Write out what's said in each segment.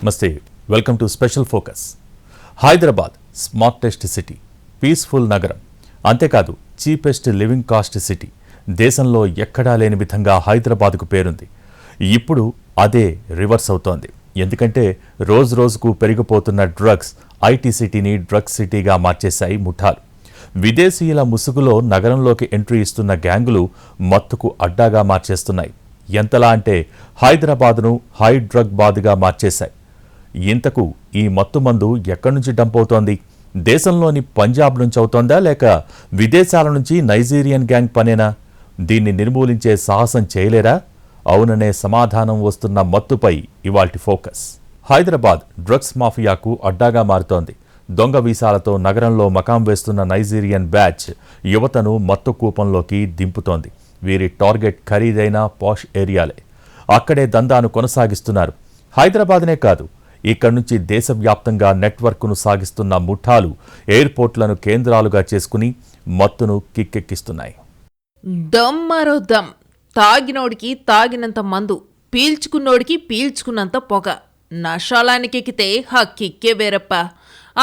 నమస్తే, welcome to special focus. Hyderabad smartest city, peaceful నగరం, అంతేకాదు చీపెస్ట్ లివింగ్ కాస్ట్ సిటీ. దేశంలో ఎక్కడా లేని విధంగా హైదరాబాద్కు పేరుంది. ఇప్పుడు అదే రివర్స్ అవుతోంది. ఎందుకంటే రోజు రోజుకు పెరిగిపోతున్న డ్రగ్స్ ఐటీ సిటీని డ్రగ్స్ సిటీగా మార్చేశాయి ముఠాలు. విదేశీయుల ముసుగులో నగరంలోకి ఎంట్రీ ఇస్తున్న గ్యాంగులు మత్తుకు అడ్డాగా మార్చేస్తున్నాయి. ఎంతలా అంటే హైదరాబాద్ను హై డ్రగ్ బాద్గా మార్చేశాయి. ఇంతకు ఈ మత్తు మందు ఎక్కడి నుంచి డంప్ అవుతోంది? దేశంలోని పంజాబ్ నుంచి అవుతోందా, లేక విదేశాల నుంచి నైజీరియన్ గ్యాంగ్ పనేనా? దీన్ని నిర్మూలించే సాహసం చేయలేరా? అవుననే సమాధానం వస్తున్న మత్తుపై ఇవాల్టి ఫోకస్. హైదరాబాద్ డ్రగ్స్ మాఫియాకు అడ్డాగా మారుతోంది. దొంగ వీసాలతో నగరంలో మకాం వేస్తున్న నైజీరియన్ బ్యాచ్ యువతను మత్తు కూపంలోకి దింపుతోంది. వీరి టార్గెట్ ఖరీదైన పాష్ ఏరియాలే. అక్కడే దందాను కొనసాగిస్తున్నారు. హైదరాబాద్నే కాదు, ఇక్కడి నుంచి దేశవ్యాప్తంగా నెట్వర్క్ను సాగిస్తున్న ముఠాలు ఎయిర్పోర్ట్లను కేంద్రాలుగా చేసుకుని మత్తును కిక్కెక్కిస్తున్నాయి. దమ్ మరో దమ్, తాగినోడికి తాగినంత మందు, పీల్చుకున్నోడికి పీల్చుకున్నంత పొగ. నషాలానికెక్కితే హా కిక్కే వేరప్ప.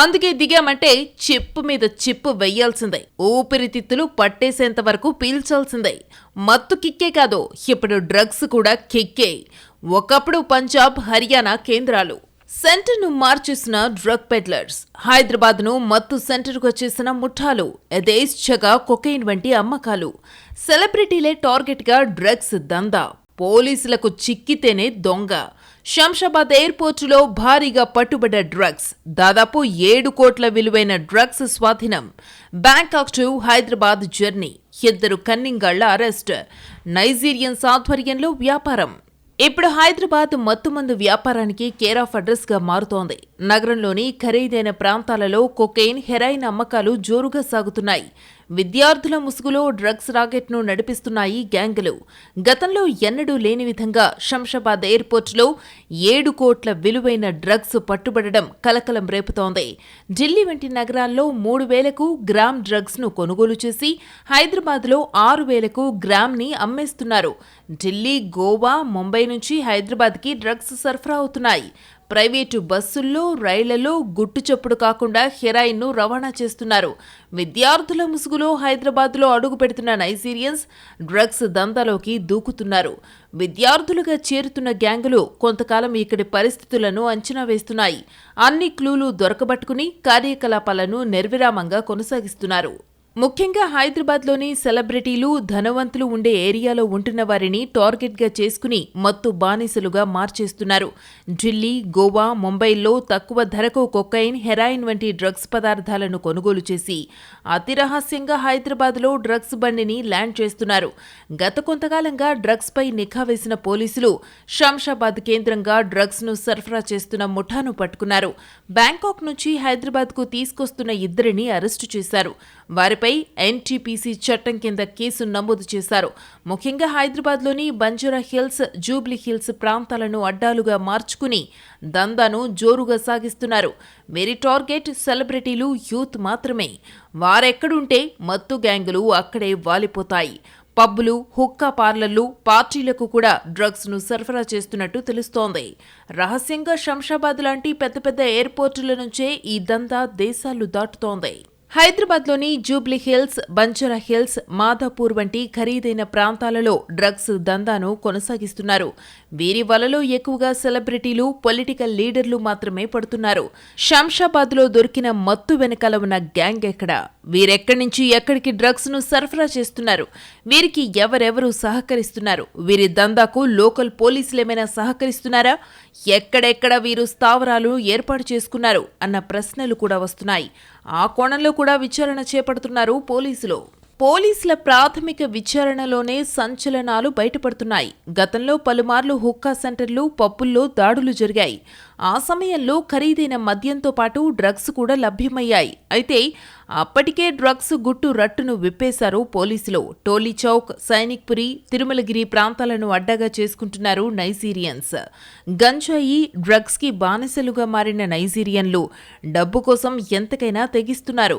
అందుకే దిగామంటే చిప్పు మీద చిప్పు వెయ్యాల్సిందే. ఊపిరితిత్తులు పట్టేసేంత వరకు పీల్చాల్సిందే. మత్తు కిక్కే కాదు, ఇప్పుడు డ్రగ్స్ కూడా కిక్కే. ఒకప్పుడు పంజాబ్, హర్యానా కేంద్రాలు. సెంటర్ను మార్చేసిన డ్రగ్ పెడ్లర్స్, హైదరాబాద్ను మత్తు సెంటర్గా చేసిన ముఠాలు, యథేచ్ఛగా కొకైన్ వంటి అమ్మకాలు, సెలబ్రిటీలే టార్గెట్గా డ్రగ్స్ దందా, పోలీసులకు చిక్కితేనే దొంగ. శంషాబాద్ ఎయిర్పోర్టులో భారీగా పట్టుబడ్డ డ్రగ్స్, దాదాపు 7 కోట్ల విలువైన డ్రగ్స్ స్వాధీనం. బ్యాంకాక్ టు హైదరాబాద్ జర్నీ, 2 కన్నింగాళ్ల అరెస్ట్. నైజీరియన్స్ ఆధ్వర్యంలో వ్యాపారం. ఇప్పుడు హైదరాబాద్ మత్తుమందు వ్యాపారానికి కేర్ ఆఫ్ అడ్రస్ గా మారుతోంది. నగరంలోని ఖరీదైన ప్రాంతాలలో కొకైన్, హెరాయిన్ అమ్మకాలు జోరుగా సాగుతున్నాయి. విద్యార్థుల ముసుగులో డ్రగ్స్ రాకెట్ను నడిపిస్తున్నాయి గ్యాంగులు. గతంలో ఎన్నడూ లేని విధంగా శంషాబాద్ ఎయిర్పోర్టులో 7 కోట్ల విలువైన డ్రగ్స్ పట్టుబడడం కలకలం రేపుతోంది. ఢిల్లీ వంటి నగరాల్లో 3,000కు గ్రామ్ డ్రగ్స్ ను కొనుగోలు చేసి హైదరాబాద్లో 6,000కు గ్రామ్ని అమ్మేస్తున్నారు. ఢిల్లీ, గోవా, ముంబై నుంచి హైదరాబాద్కి డ్రగ్స్ సరఫరా అవుతున్నాయి. ప్రైవేటు బస్సుల్లో, రైళ్లలో గుట్టు చప్పుడు కాకుండా హెరాయిన్ను రవాణా చేస్తున్నారు. విద్యార్థుల ముసుగులో హైదరాబాద్లో అడుగు పెడుతున్న నైజీరియన్స్ డ్రగ్స్ దందాలోకి దూకుతున్నారు. విద్యార్థులుగా చేరుతున్న గ్యాంగులు కొంతకాలం ఇక్కడి పరిస్థితులను అంచనా వేస్తున్నాయి. అన్ని క్లూలు దొరకబట్టుకుని కార్యకలాపాలను నిర్విరామంగా కొనసాగిస్తున్నారు. ముఖ్యంగా హైదరాబాద్లోని సెలబ్రిటీలు, ధనవంతులు ఉండే ఏరియాలో ఉంటున్న వారిని టార్గెట్గా చేసుకుని మత్తు బానిసలుగా మార్చేస్తున్నారు. ఢిల్లీ, గోవా, ముంబైల్లో తక్కువ ధరకు కొకైన్, హెరాయిన్ వంటి డ్రగ్స్ పదార్థాలను కొనుగోలు చేసి అతి రహస్యంగా హైదరాబాద్లో డ్రగ్స్ బండిని ల్యాండ్ చేస్తున్నారు. గత కొంతకాలంగా డ్రగ్స్పై నిఘా వేసిన పోలీసులు శంషాబాద్ కేంద్రంగా డ్రగ్స్ను సరఫరా చేస్తున్న ముఠాను పట్టుకున్నారు. బ్యాంకాక్ నుంచి హైదరాబాద్కు తీసుకొస్తున్న 2ని అరెస్టు చేశారు. వారిపై ఎన్టీపీసీ చట్టం కింద కేసు నమోదు చేశారు. ముఖ్యంగా హైదరాబాద్లోని బంజారా హిల్స్, జూబ్లీ హిల్స్ ప్రాంతాలను అడ్డాలుగా మార్చుకుని దందాను జోరుగా సాగిస్తున్నారు. వీరి టార్గెట్ సెలబ్రిటీలు, యూత్ మాత్రమే. వారెక్కడుంటే మత్తు గ్యాంగులు అక్కడే వాలిపోతాయి. పబ్బులు, హుక్కా పార్లర్లు, పార్టీలకు కూడా డ్రగ్స్ ను సరఫరా చేస్తున్నట్టు తెలుస్తోంది. రహస్యంగా శంషాబాద్ లాంటి పెద్ద పెద్ద ఎయిర్పోర్టుల నుంచే ఈ దందా దేశాలు దాటుతోంది. హైదరాబాద్లోని Jubilee hills, Banjara hills, Madhapur వంటి ఖరీదైన ప్రాంతాలలో డ్రగ్స్ దందాను కొనసాగిస్తున్నారు. వీరి వలలో ఎక్కువగా సెలబ్రిటీలు, పొలిటికల్ లీడర్లు మాత్రమే పడుతున్నారు. శంషాబాద్లో దొరికిన మత్తు వెనకాల ఉన్న గ్యాంగ్ ఎక్కడ? వీరెక్కడి నుంచి ఎక్కడికి డ్రగ్స్ ను సరఫరా చేస్తున్నారు? వీరికి ఎవరెవరు సహకరిస్తున్నారు? వీరి దందాకు లోకల్ పోలీసులేమైనా సహకరిస్తున్నారా? ఎక్కడెక్కడ వీరు స్థావరాలు ఏర్పాటు చేసుకున్నారు అన్న ప్రశ్నలు కూడా వస్తున్నాయి. ఆ కోణంలో కూడా విచారణ చేపడుతున్నారు పోలీసులు. పోలీసుల ప్రాథమిక విచారణలోనే సంచలనాలు బయటపడుతున్నాయి. గతంలో పలుమార్లు హుక్కా సెంటర్లు, పబ్బుల్లో దాడులు జరిగాయి. ఆ సమయంలో ఖరీదైన మద్యంతో పాటు డ్రగ్స్ కూడా లభ్యమయ్యాయి. అయితే అప్పటికే డ్రగ్స్ గుట్టు రట్టును విప్పేశారు పోలీసులు. టోలీ చౌక్, సైనిక్ పురి, తిరుమలగిరి ప్రాంతాలను అడ్డాగా చేసుకుంటున్నారు నైజీరియన్స్. గంజాయి, డ్రగ్స్ కి బానిసలుగా మారిన నైజీరియన్లు డబ్బు కోసం ఎంతకైనా తెగిస్తున్నారు.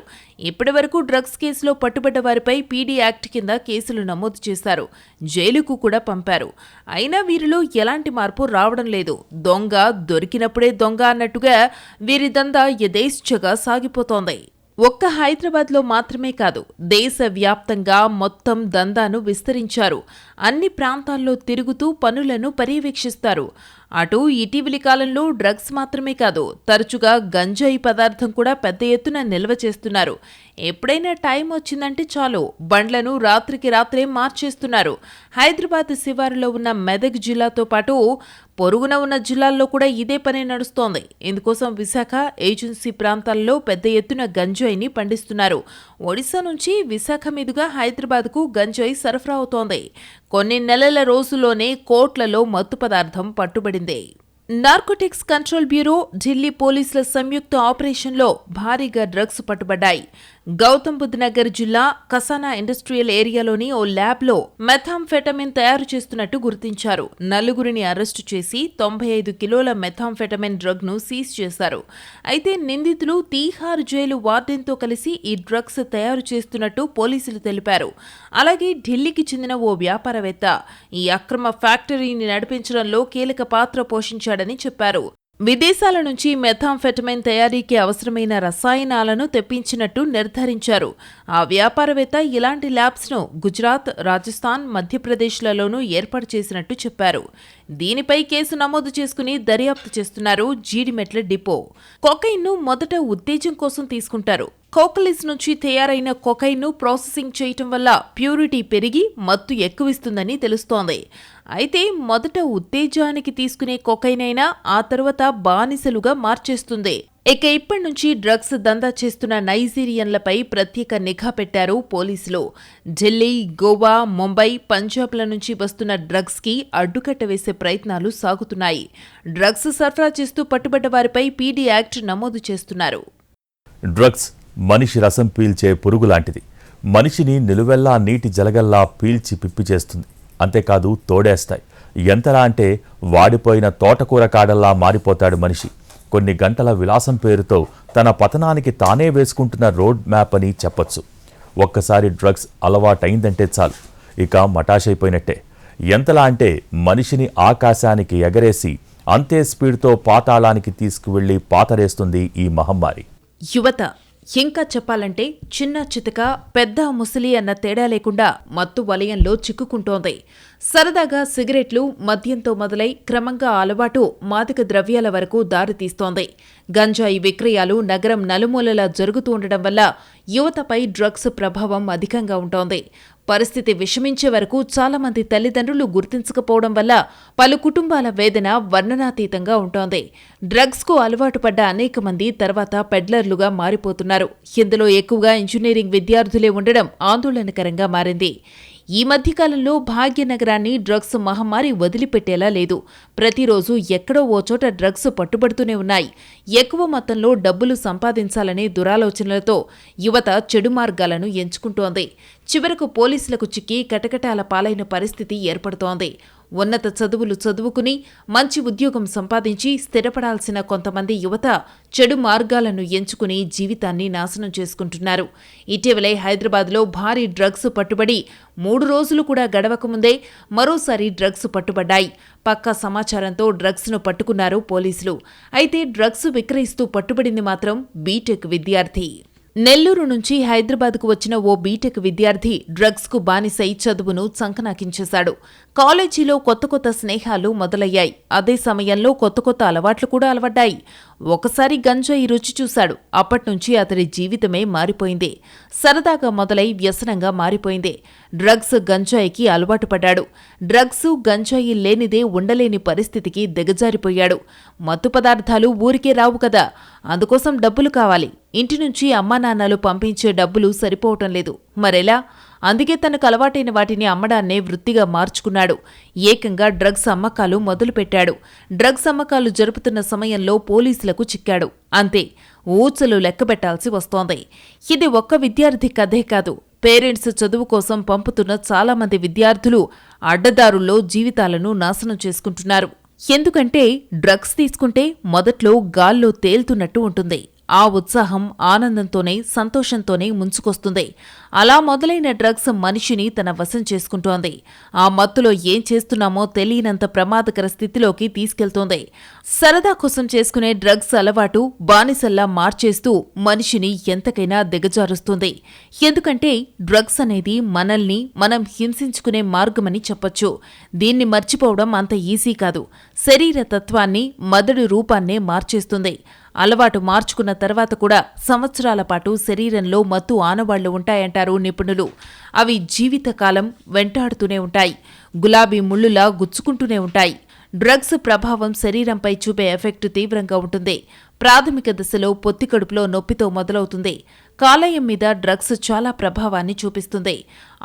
ఇప్పటివరకు డ్రగ్స్ కేసులో పట్టుబడ్డ వారిపై పీడీ యాక్ట్ కింద కేసులు నమోదు చేశారు. జైలుకు కూడా పంపారు. అయినా వీరిలో ఎలాంటి మార్పు రావడం లేదు. దొంగ దొరికినప్పుడు దొరికినప్పుడే దొంగ అన్నట్టుగా వీరి దందా యథేచ్ఛగా సాగిపోతోంది. ఒక్క హైదరాబాద్లో మాత్రమే కాదు, దేశవ్యాప్తంగా మొత్తం దందాను విస్తరించారు. అన్ని ప్రాంతాల్లో తిరుగుతూ పనులను పర్యవేక్షిస్తారు. అటు ఇటీవలి కాలంలో డ్రగ్స్ మాత్రమే కాదు, తరచుగా గంజాయి పదార్థం కూడా పెద్ద ఎత్తున నిల్వ చేస్తున్నారు. ఎప్పుడైనా టైం వచ్చిందంటే చాలు, బండ్లను రాత్రికి రాత్రే మార్చేస్తున్నారు. హైదరాబాద్ శివారులో ఉన్న మెదక్ జిల్లాతో పాటు పొరుగున ఉన్న జిల్లాల్లో కూడా ఇదే పని నడుస్తోంది. ఇందుకోసం విశాఖ, ఏజెన్సీ ప్రాంతాల్లో పెద్ద ఎత్తున గంజాయిని పండిస్తున్నారు. ఒడిశా నుంచి విశాఖ మీదుగా హైదరాబాద్కు గంజాయి సరఫరా అవుతోంది. కొన్ని నెలల రోజుల్లోనే కోట్లలో మత్తు పదార్థం పట్టుబడింది. నార్కోటిక్స్ కంట్రోల్ బ్యూరో, ఢిల్లీ పోలీసుల సంయుక్త ఆపరేషన్లో భారీగా డ్రగ్స్ పట్టుబడ్డాయి. గౌతమ్ బుద్ధ్ నగర్ జిల్లా కసానా ఇండస్ట్రియల్ ఏరియాలోని ఓ ల్యాబ్లో మెథాంఫెటమిన్ తయారు చేస్తున్నట్టు గుర్తించారు. నలుగురిని అరెస్టు చేసి 95 కిలోల మెథాంఫెటమిన్ డ్రగ్ ను సీజ్ చేశారు. అయితే నిందితులు తీహార్ జైలు వార్డెన్తో కలిసి ఈ డ్రగ్స్ తయారు చేస్తున్నట్టు పోలీసులు తెలిపారు. అలాగే ఢిల్లీకి చెందిన ఓ వ్యాపారవేత్త ఈ అక్రమ ఫ్యాక్టరీని నడిపించడంలో కీలక పాత్ర పోషించాడని చెప్పారు. విదేశాల నుంచి మెథాంఫెటమైన్ తయారీకి అవసరమైన రసాయనాలను తెప్పించినట్టు నిర్ధారించారు. ఆ వ్యాపారవేత్త ఇలాంటి ల్యాబ్స్ను గుజరాత్, రాజస్థాన్, మధ్యప్రదేశ్లలోనూ ఏర్పాటు చేసినట్టు చెప్పారు. దీనిపై కేసు నమోదు చేసుకుని దర్యాప్తు చేస్తున్నారు జీడిమెట్ల డిపో. కొకైన్ను మొదట ఉత్తేజం కోసం తీసుకుంటారు. కోకలిస్ నుంచి తయారైన కొకైన్ను ప్రాసెసింగ్ చేయటం వల్ల ప్యూరిటీ పెరిగి మత్తు ఎక్కువిస్తుందని తెలుస్తోంది. అయితే మొదట ఉత్తేజానికి తీసుకునే కొకైన్ అయినా ఆ తర్వాత బానిసలుగా మార్చేస్తుంది. ఇక ఇప్పటి నుంచి డ్రగ్స్ దందా చేస్తున్న నైజీరియన్లపై ప్రత్యేక నిఘా పెట్టారు పోలీసులు. ఢిల్లీ, గోవా, ముంబై, పంజాబ్ల నుంచి వస్తున్న డ్రగ్స్ కి అడ్డుకట్ట వేసే ప్రయత్నాలు సాగుతున్నాయి. డ్రగ్స్ సరఫరా చేస్తూ పట్టుబడ్డ వారిపై పీడీ యాక్ట్ నమోదు చేస్తున్నారు. డ్రగ్స్ మనిషి రసం పీల్చే పురుగు లాంటిది. మనిషిని నిలువెల్లా నీటి జలగల్లా పీల్చి పిప్పి చేస్తుంది. అంతేకాదు తోడేస్తాయి. ఎంతలా అంటే వాడిపోయిన తోటకూర కాడల్లా మారిపోతాడు మనిషి. కొన్ని గంటల విలాసం పేరుతో తన పతనానికి తానే వేసుకుంటున్న రోడ్ మ్యాప్ అని చెప్పొచ్చు. ఒక్కసారి డ్రగ్స్ అలవాటైందంటే చాలు, ఇక మటాషైపోయినట్టే. ఎంతలా అంటే మనిషిని ఆకాశానికి ఎగరేసి అంతే స్పీడ్తో పాతాళానికి తీసుకువెళ్లి పాతరేస్తుంది ఈ మహమ్మారి. యువత ఇంకా చెప్పాలంటే చిన్న చితక, పెద్ద ముసలి అన్న తేడా లేకుండా మత్తు వలయంలో చిక్కుకుంటోంది. సరదాగా సిగరెట్లు, మద్యంతో మొదలై క్రమంగా అలవాటు మాదక ద్రవ్యాల వరకు దారితీస్తోంది. గంజాయి విక్రయాలు నగరం నలుమూలలా జరుగుతూ ఉండడం వల్ల యువతపై డ్రగ్స్ ప్రభావం అధికంగా ఉంటోంది. పరిస్థితి విషమించే వరకు చాలా మంది తల్లిదండ్రులు గుర్తించకపోవడం వల్ల పలు కుటుంబాల వేదన వర్ణనాతీతంగా ఉంటోంది. డ్రగ్స్ కు అలవాటు పడ్డ అనేక మంది తర్వాత పెడ్లర్లుగా మారిపోతున్నారు. ఇందులో ఎక్కువగా ఇంజనీరింగ్ విద్యార్థులే ఉండడం ఆందోళనకరంగా మారింది. ఈ మధ్యకాలంలో భాగ్యనగరాన్ని డ్రగ్స్ మహమ్మారి వదిలిపెట్టేలా లేదు. ప్రతిరోజు ఎక్కడో ఓ చోట డ్రగ్స్ పట్టుబడుతూనే ఉన్నాయి. ఎక్కువ మొత్తంలో డబ్బులు సంపాదించాలనే దురాలోచనలతో యువత చెడు మార్గాలను ఎంచుకుంటోంది. చివరకు పోలీసులకు చిక్కి కటకటాల పాలైన పరిస్థితి ఏర్పడుతోంది. ఉన్నత చదువులు చదువుకుని మంచి ఉద్యోగం సంపాదించి స్థిరపడాల్సిన కొంతమంది యువత చెడు మార్గాలను ఎంచుకుని జీవితాన్ని నాశనం చేసుకుంటున్నారు. ఇటీవలే హైదరాబాద్లో భారీ డ్రగ్స్ పట్టుబడి 3 రోజులు కూడా గడవకముందే మరోసారి డ్రగ్స్ పట్టుబడ్డాయి. పక్కా సమాచారంతో డ్రగ్స్ను పట్టుకున్నారు పోలీసులు. అయితే డ్రగ్స్ విక్రయిస్తూ పట్టుబడింది మాత్రం బీటెక్ విద్యార్థి. నెల్లూరు నుంచి హైదరాబాద్కు వచ్చిన ఓ బీటెక్ విద్యార్థి డ్రగ్స్కు బానిసై చదువును చంకనాకించేశాడు. కాలేజీలో కొత్త కొత్త స్నేహాలు మొదలయ్యాయి. అదే సమయంలో కొత్త కొత్త అలవాట్లు కూడా అలవడ్డాయి. ఒకసారి గంజాయి రుచి చూశాడు. అప్పట్నుంచి అతడి జీవితమే మారిపోయింది. సరదాగా మొదలై వ్యసనంగా మారిపోయింది. డ్రగ్స్, గంజాయికి అలవాటు పడ్డాడు. డ్రగ్స్, గంజాయి లేనిదే ఉండలేని పరిస్థితికి దిగజారిపోయాడు. మత్తు పదార్థాలు ఊరికే రావు కదా, అందుకోసం డబ్బులు కావాలి. ఇంటి నుంచి అమ్మానాన్నలు పంపించే డబ్బులు సరిపోవటం లేదు. మరెలా? అందుకే తనకు అలవాటైన వాటిని అమ్మడాన్నే వృత్తిగా మార్చుకున్నాడు. ఏకంగా డ్రగ్స్ అమ్మకాలు మొదలుపెట్టాడు. డ్రగ్స్ అమ్మకాలు జరుపుతున్న సమయంలో పోలీసులకు చిక్కాడు. అంతే, ఊచలు లెక్కబెట్టాల్సి వస్తోంది. ఇది ఒక్క విద్యార్థి కథే కాదు. పేరెంట్స్ చదువు కోసం పంపుతున్న చాలా మంది విద్యార్థులు అడ్డదారుల్లో జీవితాలను నాశనం చేసుకుంటున్నారు. ఎందుకంటే డ్రగ్స్ తీసుకుంటే మొదట్లో గాల్లో తేలుతున్నట్టు ఉంటుంది. ఆ ఉత్సాహం ఆనందంతోనే సంతోషంతోనే ముంచుకొస్తుంది. అలా మొదలైన డ్రగ్స్ మనిషిని తన వశం చేసుకుంటోంది. ఆ మత్తులో ఏం చేస్తున్నామో తెలియనంత ప్రమాదకర స్థితిలోకి తీసుకెళ్తోంది. సరదా కోసం చేసుకునే డ్రగ్స్ అలవాటు బానిసల్లా మార్చేస్తూ మనిషిని ఎంతకైనా దిగజారుస్తుంది. ఎందుకంటే డ్రగ్స్ అనేది మనల్ని మనం హింసించుకునే మార్గమని చెప్పొచ్చు. దీన్ని మర్చిపోవడం అంత ఈజీ కాదు. శరీర తత్వాన్ని, మెదడు రూపాన్నే మార్చేస్తుంది. అలవాటు మార్చుకున్న తర్వాత కూడా సంవత్సరాల పాటు శరీరంలో మత్తు ఆనవాళ్లు ఉంటాయంటారు నిపుణులు. అవి జీవితకాలం వెంటాడుతూనే ఉంటాయి. గులాబీ ముళ్ళులా గుచ్చుకుంటూనే ఉంటాయి. డ్రగ్స్ ప్రభావం శరీరంపై చూపే ఎఫెక్ట్ తీవ్రంగా ఉంటుంది. ప్రాథమిక దశలో పొత్తికడుపులో నొప్పితో మొదలవుతుంది. కాలేయం మీద డ్రగ్స్ చాలా ప్రభావాన్ని చూపిస్తుంది.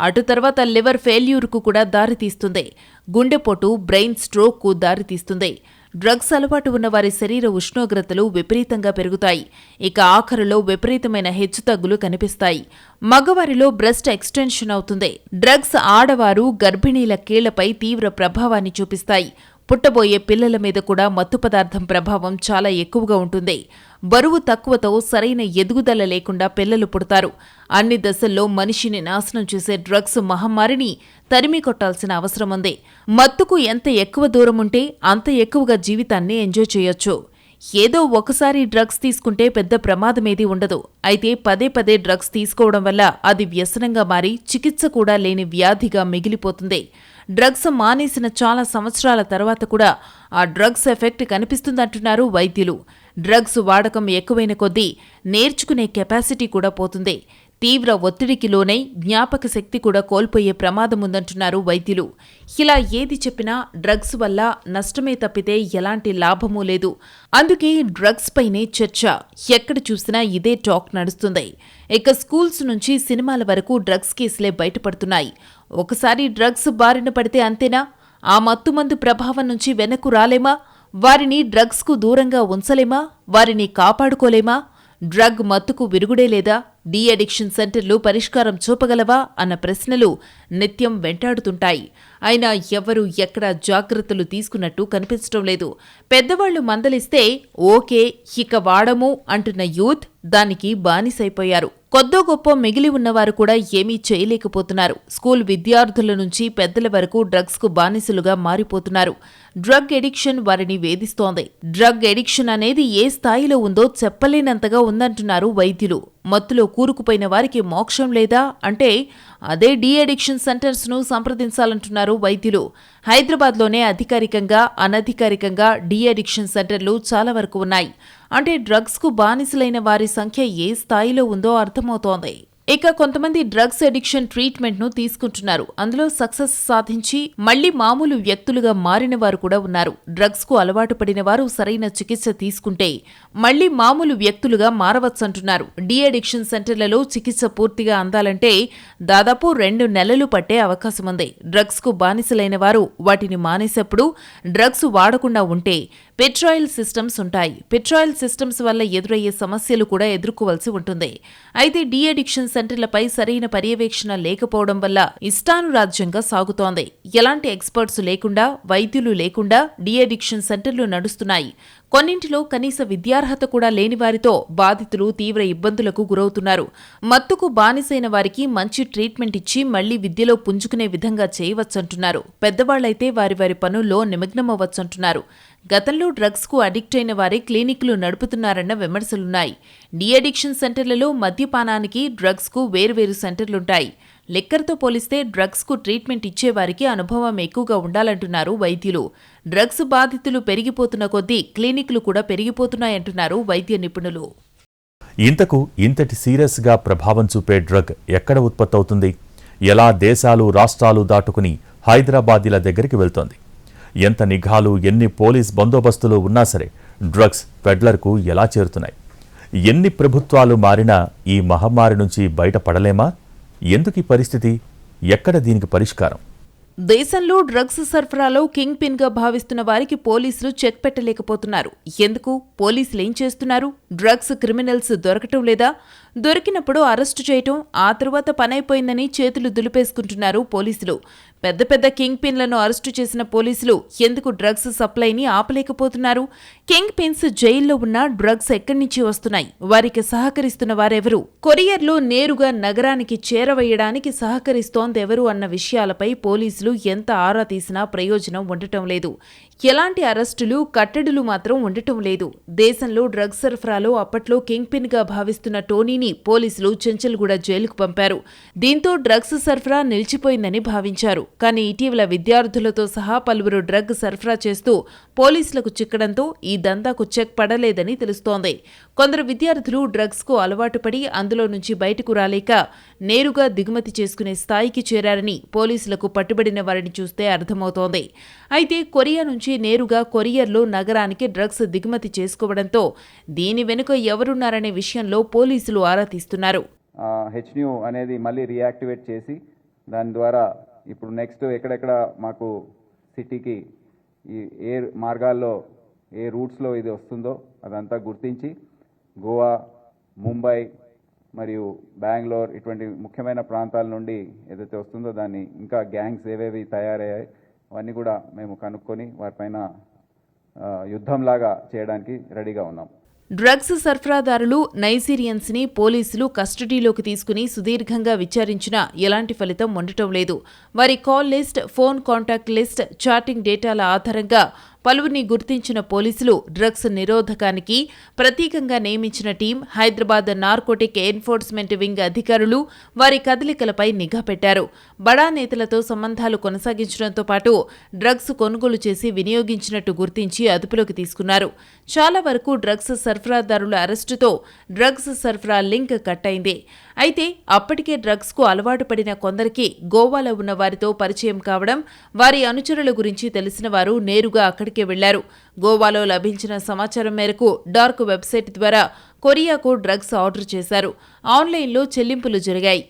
అటు తర్వాత లివర్ ఫెయిల్యూర్కు కూడా దారితీస్తుంది. గుండెపోటు, బ్రెయిన్ స్ట్రోక్కు దారితీస్తుంది. డ్రగ్స్ అలవాటు ఉన్న వారి శరీర ఉష్ణోగ్రతలు విపరీతంగా పెరుగుతాయి. ఇక ఆఖరులో విపరీతమైన హెచ్చుతగ్గులు కనిపిస్తాయి. మగవారిలో బ్రెస్ట్ ఎక్స్టెన్షన్ అవుతుంది. డ్రగ్స్ ఆడవారు, గర్భిణీల కీళ్లపై తీవ్ర ప్రభావాన్ని చూపిస్తాయి. పుట్టబోయే పిల్లల మీద కూడా మత్తు పదార్థం ప్రభావం చాలా ఎక్కువగా ఉంటుంది. బరువు తక్కువతో సరైన ఎదుగుదల లేకుండా పిల్లలు పుడతారు. అన్ని దశల్లో మనిషిని నాశనం చేసే డ్రగ్స్ మహమ్మారిని తరిమి కొట్టాల్సిన అవసరముంది. మత్తుకు ఎంత ఎక్కువ దూరముంటే అంత ఎక్కువగా జీవితాన్ని ఎంజాయ్ చేయొచ్చు. ఏదో ఒకసారి డ్రగ్స్ తీసుకుంటే పెద్ద ప్రమాదమేదీ ఉండదు. అయితే పదే పదే డ్రగ్స్ తీసుకోవడం వల్ల అది వ్యసనంగా మారి చికిత్స కూడా లేని వ్యాధిగా మిగిలిపోతుంది. డ్రగ్స్ మానేసిన చాలా సంవత్సరాల తర్వాత కూడా ఆ డ్రగ్స్ ఎఫెక్ట్ కనిపిస్తుందంటున్నారు వైద్యులు. డ్రగ్స్ వాడకం ఎక్కువైన కొద్దీ నేర్చుకునే కెపాసిటీ కూడా పోతుంది. తీవ్ర ఒత్తిడికి లోనై జ్ఞాపక శక్తి కూడా కోల్పోయే ప్రమాదముందంటున్నారు వైద్యులు. ఇలా ఏది చెప్పినా డ్రగ్స్ వల్ల నష్టమే తప్పితే ఎలాంటి లాభమూ లేదు. అందుకే డ్రగ్స్ పైనే చర్చ. ఎక్కడ చూసినా ఇదే టాక్ నడుస్తుంది. ఇక స్కూల్స్ నుంచి సినిమాల వరకు డ్రగ్స్ కేసులే బయటపడుతున్నాయి. ఒకసారి డ్రగ్స్ బారిన పడితే అంతేనా? ఆ మత్తుమందు ప్రభావం నుంచి వెనక్కు రాలేమా? వారిని డ్రగ్స్కు దూరంగా ఉంచలేమా? వారిని కాపాడుకోలేమా? డ్రగ్ మత్తుకు విరుగుడే లేదా? డీ అడిక్షన్ సెంటర్లు పరిష్కారం చూపగలవా అన్న ప్రశ్నలు నిత్యం వెంటాడుతుంటాయి. అయినా ఎవరూ ఎక్కడా జాగ్రత్తలు తీసుకున్నట్టు కనిపించడం లేదు. పెద్దవాళ్లు మందలిస్తే ఓకే ఇక వాడము అంటున్న యూత్ దానికి బానిసైపోయారు. కొద్దో గొప్ప మిగిలి ఉన్నవారు కూడా ఏమీ చేయలేకపోతున్నారు. స్కూల్ విద్యార్థుల నుంచి పెద్దల వరకు డ్రగ్స్కు బానిసలుగా మారిపోతున్నారు. డ్రగ్ ఎడిక్షన్ వారిని వేధిస్తోంది. డ్రగ్ ఎడిక్షన్ అనేది ఏ స్థాయిలో ఉందో చెప్పలేనంతగా ఉందంటున్నారు వైద్యులు. మత్తులో కూరుకుపోయిన వారికి మోక్షం లేదా అంటే అదే డీ అడిక్షన్ సెంటర్స్ను సంప్రదించాలంటున్నారు వైద్యులు. హైదరాబాద్లోనే అధికారికంగా, అనధికారికంగా డీ అడిక్షన్ సెంటర్లు చాలా వరకు ఉన్నాయి. అంటే డ్రగ్స్కు బానిసలైన వారి సంఖ్య ఏ స్థాయిలో ఉందో అర్థమవుతోంది. ఇక కొంతమంది డ్రగ్స్ అడిక్షన్ ట్రీట్మెంట్ ను తీసుకుంటున్నారు. అందులో సక్సెస్ సాధించి మళ్లీ మామూలు వ్యక్తులుగా మారిన వారు కూడా ఉన్నారు. డ్రగ్స్ కు అలవాటు పడిన వారు సరైన చికిత్స తీసుకుంటే మళ్లీ మామూలు వ్యక్తులుగా మారవచ్చంటున్నారు. డీ అడిక్షన్ సెంటర్లలో చికిత్స పూర్తిగా అందాలంటే దాదాపు 2 నెలలు పట్టే అవకాశముంది. డ్రగ్స్ కు బానిసలైన వారు వాటిని మానేసేప్పుడు డ్రగ్స్ వాడకుండా ఉంటే పెట్రాయిల్ సిస్టమ్స్ ఉంటాయి. పెట్రాయిల్ సిస్టమ్స్ వల్ల ఎదురయ్యే సమస్యలు కూడా ఎదుర్కోవాల్సి ఉంటుంది. అయితే డీ అడిక్షన్ సెంటర్లపై సరైన పర్యవేక్షణ లేకపోవడం వల్ల ఇష్టానురాజ్యంగా సాగుతోంది. ఎలాంటి ఎక్స్పర్ట్స్ లేకుండా, వైద్యులు లేకుండా డీ అడిక్షన్ సెంటర్లు నడుస్తున్నాయి. కొన్నింటిలో కనీస విద్యార్హత కూడా లేని వారితో బాధితులు తీవ్ర ఇబ్బందులకు గురవుతున్నారు. మత్తుకు బానిసైన వారికి మంచి ట్రీట్మెంట్ ఇచ్చి మళ్లీ విద్యలో పుంజుకునే విధంగా చేయవచ్చంటున్నారు. పెద్దవాళ్లైతే వారి వారి పనుల్లో నిమగ్నమవ్వచ్చంటున్నారు. గతంలో డ్రగ్స్ కు అడిక్ట్ అయిన వారే క్లినిక్లు నడుపుతున్నారన్న విమర్శలున్నాయి. డీ అడిక్షన్ సెంటర్లలో మద్యపానానికి, డ్రగ్స్ కు వేర్వేరు సెంటర్లుంటాయి. లిక్కర్తో పోలిస్తే డ్రగ్స్ కు ట్రీట్మెంట్ ఇచ్చేవారికి అనుభవం ఎక్కువగా ఉండాలంటున్నారు వైద్యులు. డ్రగ్స్ బాధితులు పెరిగిపోతున్న కొద్దీ క్లినిక్లు కూడా పెరిగిపోతున్నాయంటున్నారు వైద్య నిపుణులు. ఇంతకు ఇంతటి సీరియస్గా ప్రభావం చూపే డ్రగ్ ఎక్కడ ఉత్పత్తి అవుతుంది? ఎలా దేశాలు, రాష్ట్రాలు దాటుకుని హైదరాబాదీల దగ్గరికి వెళ్తోంది? ఎంత నిఘాలు, ఎన్ని పోలీస్ బందోబస్తులు ఉన్నా సరే డ్రగ్స్ పెడ్లర్కు ఎలా చేరుతున్నాయి? ఎన్ని ప్రభుత్వాలు మారినా ఈ మహమ్మారి నుంచి బయటపడలేమా? ఎందుకు ఈ పరిస్థితి? ఎక్కడ దీనికి పరిష్కారం? దేశంలో డ్రగ్స్ సరఫరాలో కింగ్ పిన్ గా భావిస్తున్న వారికి పోలీసులు చెక్ పెట్టలేకపోతున్నారు. ఎందుకు? పోలీసులు ఏం చేస్తున్నారు? డ్రగ్స్ క్రిమినల్స్ దొరకటం లేదా? దొరికినప్పుడు అరెస్టు చేయటం, ఆ తరువాత పనైపోయిందని చేతులు దులిపేసుకుంటున్నారు పోలీసులు. పెద్ద పెద్ద కింగ్ పిన్లను అరెస్టు చేసిన పోలీసులు ఎందుకు డ్రగ్స్ సప్లైని ఆపలేకపోతున్నారు? కింగ్ పిన్స్ జైల్లో ఉన్న డ్రగ్స్ ఎక్కడి నుంచి వస్తున్నాయి? వారికి సహకరిస్తున్న వారెవరు? కొరియర్లో నేరుగా నగరానికి చేరవేయడానికి సహకరిస్తోందెవరు అన్న విషయాలపై పోలీసులు ఎంత ఆరా తీసినా ప్రయోజనం ఉండటం లేదు. ఎలాంటి అరెస్టులు, కట్టడులు మాత్రం ఉండటం లేదు. దేశంలో డ్రగ్స్ సరఫరాలో అప్పట్లో కింగ్ పిన్ గా భావిస్తున్న టోనీని పోలీసులు చెంచల్గూడ జైలుకు పంపారు. దీంతో డ్రగ్స్ సరఫరా నిలిచిపోయిందని భావించారు. కానీ ఇటీవల విద్యార్థులతో సహా పలువురు డ్రగ్ సరఫరా చేస్తూ పోలీసులకు చిక్కడంతో ఈ దందాకు చెక్ పడలేదని తెలుస్తోంది. కొందరు విద్యార్థులు డ్రగ్స్ కు అలవాటు పడి అందులో నుంచి బయటకు రాలేక నేరుగా దిగుమతి చేసుకునే స్థాయికి చేరారని పోలీసులకు పట్టుబడిన వారిని చూస్తే అర్థమవుతోంది. అయితే కొరియా నుంచి నేరుగా కొరియర్లో నగరానికి డ్రగ్స్ దిగుమతి చేసుకోవడంతో దీని వెనుక ఎవరున్నారనే విషయంలో పోలీసులు ఆరా తీస్తున్నారు. హెచ్న్యూ అనేది మళ్ళీ రీయాక్టివేట్ చేసి దాని ద్వారా ఇప్పుడు నెక్స్ట్ ఎక్కడెక్కడ మాకు సిటీకి ఏ మార్గాల్లో ఏ రూట్స్లో ఇది వస్తుందో అదంతా గుర్తించి గోవా, ముంబై మరియు బెంగళూరు ఇటువంటి ముఖ్యమైన ప్రాంతాల నుండి ఏదైతే వస్తుందో దాన్ని ఇంకా గ్యాంగ్స్ ఏవేవి తయారయ్యాయి అవన్నీ కూడా మేము కనుక్కొని వారిపైన యుద్ధంలాగా చేయడానికి రెడీగా ఉన్నాం. డ్రగ్స్ సరఫరాదారులు నైజీరియన్స్ ని పోలీసులు కస్టడీలోకి తీసుకుని సుదీర్ఘంగా విచారించినా ఎలాంటి ఫలితం ఉండటం లేదు. వారి call list, phone contact list, chatting డేటాల ఆధారంగా పలువురిని గుర్తించిన పోలీసులు డ్రగ్స్ నిరోధకానికి ప్రత్యేకంగా నియమించిన team, Hyderabad narcotic enforcement wing అధికారులు వారి కదలికలపై నిఘా పెట్టారు. బడా నేతలతో సంబంధాలు కొనసాగించడంతో పాటు డ్రగ్స్ కొనుగోలు చేసి వినియోగించినట్టు గుర్తించి అదుపులోకి తీసుకున్నారు. చాలా వరకు డ్రగ్స్ సరఫరాదారుల అరెస్టుతో డ్రగ్స్ సరఫరా లింక్ కట్ అయింది. అయితే అప్పటికే డ్రగ్స్ కు అలవాటు పడిన కొందరికి గోవాలో ఉన్న వారితో పరిచయం కావడం, వారి అనుచరుల గురించి తెలిసిన వారు నేరుగా అక్కడికే వెళ్లారు. గోవాలో లభించిన సమాచారం మేరకు డార్క్ వెబ్సైట్ ద్వారా కొరియాకు డ్రగ్స్ ఆర్డర్ చేశారు. ఆన్లైన్లో చెల్లింపులు జరిగాయి.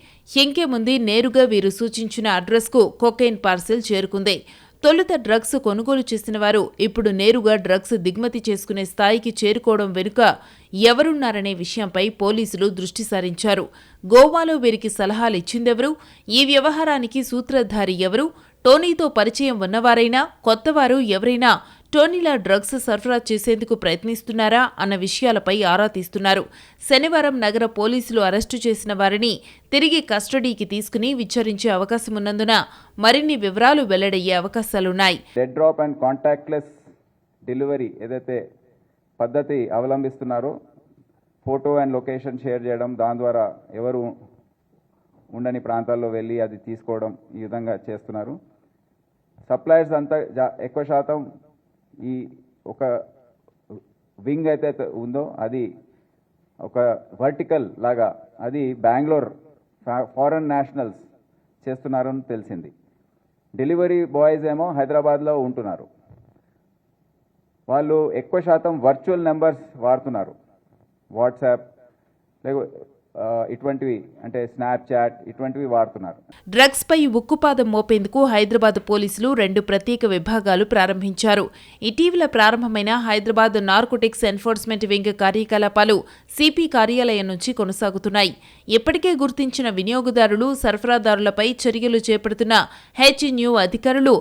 ఇంకేముంది, నేరుగా వీరు సూచించిన అడ్రస్కు కొకైన్ పార్సిల్ చేరుకుంది. తొలుత డ్రగ్స్ కొనుగోలు చేసిన వారు ఇప్పుడు నేరుగా డ్రగ్స్ దిగుమతి చేసుకునే స్థాయికి చేరుకోవడం వెనుక ఎవరున్నారనే విషయంపై పోలీసులు దృష్టి సారించారు. గోవాలో వీరికి సలహాలిచ్చిందెవరు? ఈ వ్యవహారానికి సూత్రధారి ఎవరు? టోనీతో పరిచయం ఉన్నవారైనా, కొత్తవారు ఎవరైనా టోనీలా డ్రగ్స్ సరఫరా చేసేందుకు ప్రయత్నిస్తున్నారా అన్న విషయాలపై ఆరా తీస్తున్నారు. శనివారం నగర పోలీసులు అరెస్టు చేసిన వారిని తిరిగి కస్టడీకి తీసుకుని విచారించే అవకాశమున్నందున మరిన్ని వివరాలు వెల్లడయ్యే అవకాశాలున్నాయి. Dead drop and contactless delivery ఏదైతే పద్ధతి అవలంబిస్తున్నారో, ఫోటో అండ్ లొకేషన్ షేర్ చేయడం, దాని ద్వారా ఎవరు ఉండని ప్రాంతాల్లో వెళ్ళి అది తీసుకోవడం, ఈ విధంగా చేస్తున్నారు. సప్లయర్స్ అంతా ఎక్కువ శాతం ఈ ఒక వింగ్ అయితే ఉందో అది ఒక వర్టికల్ లాగా అది బెంగళూరు ఫారెన్ నేషనల్స్ చేస్తున్నారని తెలిసింది. డెలివరీ బాయ్స్ ఏమో హైదరాబాద్లో ఉంటున్నారు. వాళ్ళు ఎక్కువ శాతం వర్చువల్ నెంబర్స్ వాడుతున్నారు. వాట్సాప్ ఇటువంటివి అంటే స్నాప్చాట్ ఇటువంటివి వాడుతున్నారు. డ్రగ్స్ పై ఉక్కుపాదం మోపేందుకు హైదరాబాద్ పోలీసులు 2 ప్రత్యేక విభాగాలు ప్రారంభించారు. ఇటీవల ప్రారంభమైన హైదరాబాద్ నార్కోటిక్స్ ఎన్ఫోర్స్మెంట్ వింగ్ కార్యకలాపాలు సిపి కార్యాలయం నుంచి కొనసాగుతున్నాయి. ఇప్పటికే గుర్తించిన వినియోగదారులు, సరఫరాదారులపై చర్యలు చేపడుతున్న హెచ్న్యూ అధికారులు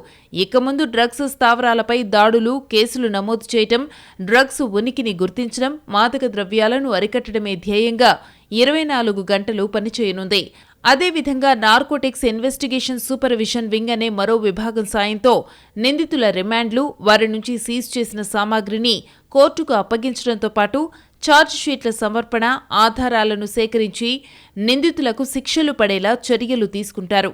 ఇక ముందు డ్రగ్స్ స్థావరాలపై దాడులు, కేసులు నమోదు చేయటం, డ్రగ్స్ ఉనికిని గుర్తించడం, మాదక ద్రవ్యాలను అరికట్టడమే ధ్యేయంగా 24 గంటలు పనిచేయనుంది. అదేవిధంగా నార్కోటిక్స్ ఇన్వెస్టిగేషన్ సూపర్విజన్ వింగ్ అనే మరో విభాగం సాయంతో నిందితుల రిమాండ్లు, వారి నుంచి సీజ్ చేసిన సామాగ్రిని కోర్టుకు అప్పగించడంతో పాటు ఛార్జిషీట్ల సమర్పణ, ఆధారాలను సేకరించి నిందితులకు శిక్షలు పడేలా చర్యలు తీసుకుంటారు.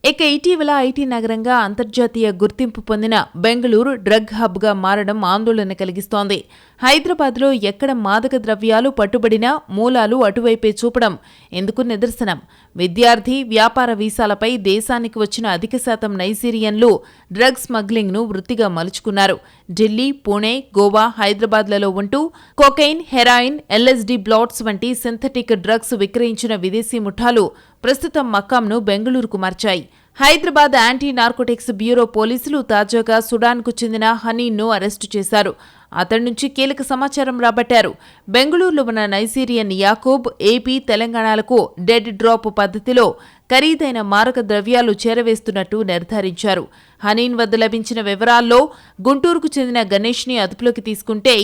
ఇక ఇటీవల ఐటీ నగరంగా అంతర్జాతీయ గుర్తింపు పొందిన బెంగళూరు డ్రగ్ హబ్గా మారడం ఆందోళన కలిగిస్తోంది. హైదరాబాద్లో ఎక్కడ మాదక ద్రవ్యాలు పట్టుబడినా మూలాలు అటువైపే చూపడం ఎందుకు నిదర్శనం. విద్యార్థి, వ్యాపార వీసాలపై దేశానికి వచ్చిన అధిక శాతం నైజీరియన్లు డ్రగ్ స్మగ్లింగ్ను వృత్తిగా మలుచుకున్నారు. ఢిల్లీ, పూణే, గోవా, హైదరాబాద్లలో ఉంటూ కొకైన్, హెరాయిన్, ఎల్ఎస్డీ బ్లాట్స్ వంటి సింథటిక్ డ్రగ్స్ విక్రయించిన విదేశీ ముఠాలు ప్రస్తుతం మక్కాంను బెంగళూరుకు మార్చాయి. హైదరాబాద్ యాంటీ నార్కోటిక్స్ బ్యూరో పోలీసులు తాజాగా సుడాన్కు చెందిన హనీన్ను అరెస్టు చేశారు. అతడి నుంచి కీలక సమాచారం రాబట్టారు. బెంగళూరులో ఉన్న నైజీరియన్ యాకూబ్ ఏపీ, తెలంగాణలకు డెడ్ డ్రాప్ పద్ధతిలో ఖరీదైన మారక ద్రవ్యాలు చేరవేస్తున్నట్టు నిర్ధారించారు. హనీన్ వద్ద లభించిన వివరాల్లో గుంటూరుకు చెందిన గణేష్ని అదుపులోకి తీసుకుంటే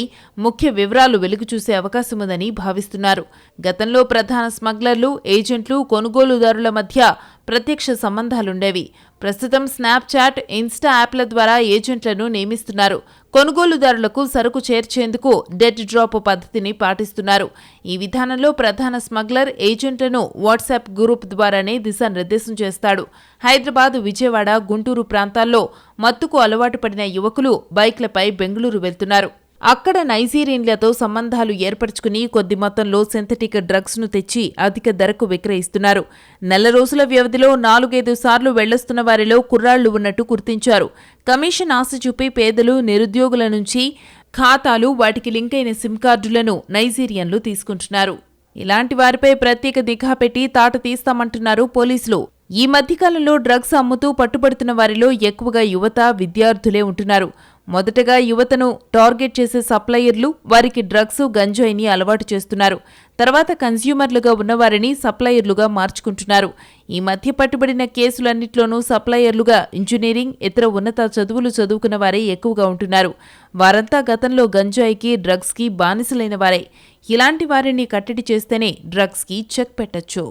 ముఖ్య వివరాలు వెలుగు చూసే అవకాశముందని భావిస్తున్నారు. గతంలో ప్రధాన స్మగ్లర్లు, ఏజెంట్లు, కొనుగోలుదారుల మధ్య ప్రత్యక్ష సంబంధాలుండేవి. ప్రస్తుతం స్నాప్చాట్, ఇన్స్టా యాప్ల ద్వారా ఏజెంట్లను నియమిస్తున్నారు. కొనుగోలుదారులకు సరుకు చేర్చేందుకు డెడ్ డ్రాప్ పద్ధతిని పాటిస్తున్నారు. ఈ విధానంలో ప్రధాన స్మగ్లర్ ఏజెంట్లను వాట్సాప్ గ్రూప్ ద్వారానే దిశానిర్దేశం చేస్తాడు. హైదరాబాద్, విజయవాడ, గుంటూరు ప్రాంతాల్లో మత్తుకు అలవాటు పడిన యువకులు బైక్లపై బెంగళూరు వెళ్తున్నారు. అక్కడ నైజీరియన్లతో సంబంధాలు ఏర్పరచుకుని కొద్ది మొత్తంలో సింథటిక్ డ్రగ్స్ ను తెచ్చి అధిక ధరకు విక్రయిస్తున్నారు. నెల రోజుల వ్యవధిలో 4-5 సార్లు వెళ్లొస్తున్న వారిలో కుర్రాళ్లు ఉన్నట్టు గుర్తించారు. కమిషన్ ఆశ చూపి పేదలు, నిరుద్యోగుల నుంచి ఖాతాలు, వాటికి లింక్ అయిన సిమ్ కార్డులను నైజీరియన్లు తీసుకుంటున్నారు. ఇలాంటి వారిపై ప్రత్యేక నిఘా పెట్టి తాట తీస్తామంటున్నారు పోలీసులు. ఈ మధ్యకాలంలో డ్రగ్స్ అమ్ముతూ పట్టుబడుతున్న వారిలో ఎక్కువగా యువత, విద్యార్థులే ఉంటున్నారు. మొదటగా యువతను టార్గెట్ చేసే సప్లయర్లు వారికి డ్రగ్స్, గంజాయిని అలవాటు చేస్తున్నారు. తర్వాత కన్స్యూమర్లుగా ఉన్నవారిని సప్లయర్లుగా మార్చుకుంటున్నారు. ఈ మధ్య పట్టుబడిన కేసులన్నిట్లోనూ సప్లయర్లుగా ఇంజనీరింగ్, ఇతర ఉన్నత చదువులు చదువుకున్న వారే ఎక్కువగా ఉంటున్నారు. వారంతా గతంలో గంజాయికి, డ్రగ్స్కి బానిసలైన వారే. ఇలాంటి వారిని కట్టడి చేస్తేనే డ్రగ్స్కి చెక్ పెట్టొచ్చు.